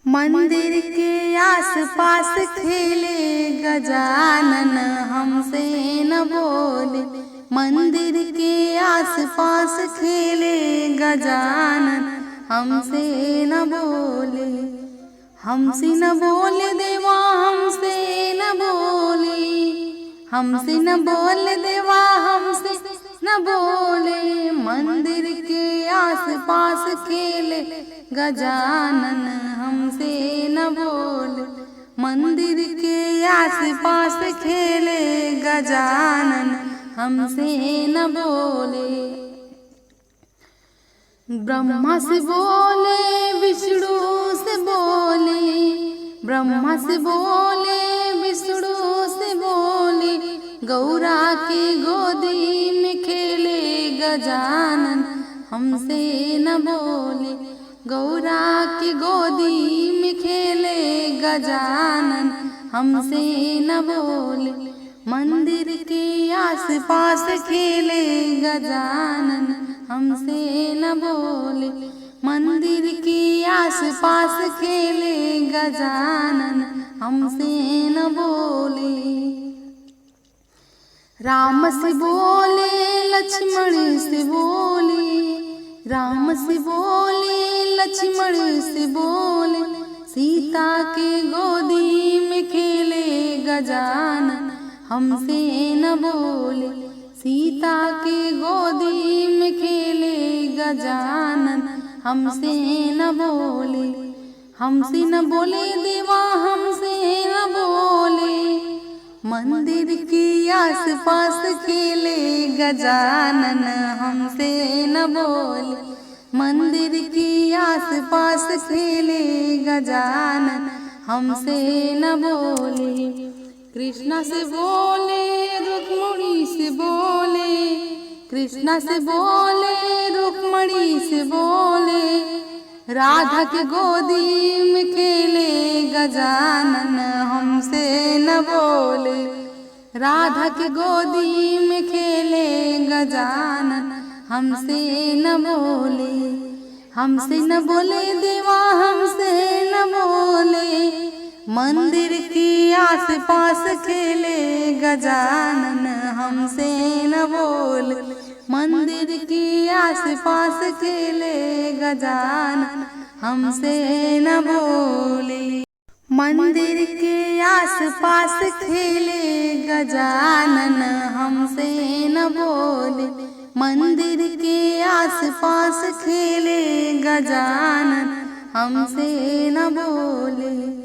मंदिर के आस पास खेले गजानन, हमसे न बोले। मंदिर के आस पास खेले गजानन, हमसे न बोले। हमसे न बोले देवा, हमसे न बोले। हमसे न बोले देवा, हमसे न बोले। मंदिर के आस पास खेले गजानन, हमसे न बोले। मंदिर के आस पास खेले गजानन, हमसे न बोले। ब्रह्मा से बोले, विष्णु से बोले। ब्रह्मा से बोले, विष्णु से बोले। गौरा की गोदी में खेले गजानन, हमसे न बोले। गौरा की गोदी में खेले गजानन, हमसे न बोले। मंदिर के आस पास खेले गजानन, हमसे न बोले। मंदिर के आस पास खेले गजानन, हमसे न बोले। राम से बोले, लक्ष्मण से बोले। राम से बोले, लक्ष्मण से बोले। सीता के गोदी में खेले गजानन, हमसे न बोले। सीता के गोदी में खेले गजानन, हमसे न बोले। हमसे न बोले देवा, हमसे न बोले। मंदिर के आस पास खेले गजानन, हमसे न बोले। मंदिर के आस पास खेले गजानन, हमसे न बोले। कृष्णा से बोले, रुक्मिणी से बोले। कृष्णा से बोले, रुक्मिणी से बोले। राधा के गोदी में खेले गजानन, हमसे न बोले। राधा के गोदी में खेले गजानन, हमसे न बोले। हमसे न बोले देवा, हमसे न बोले। मंदिर के आस पास खेले गजानन, हमसे न बोले। मंदिर के आस पास खेले गजानन, हमसे न बोले। मंदिर के आस पास खेले गजानन, हमसे न बोले। मंदिर के आस पास खेले गजानन, हमसे न बोले।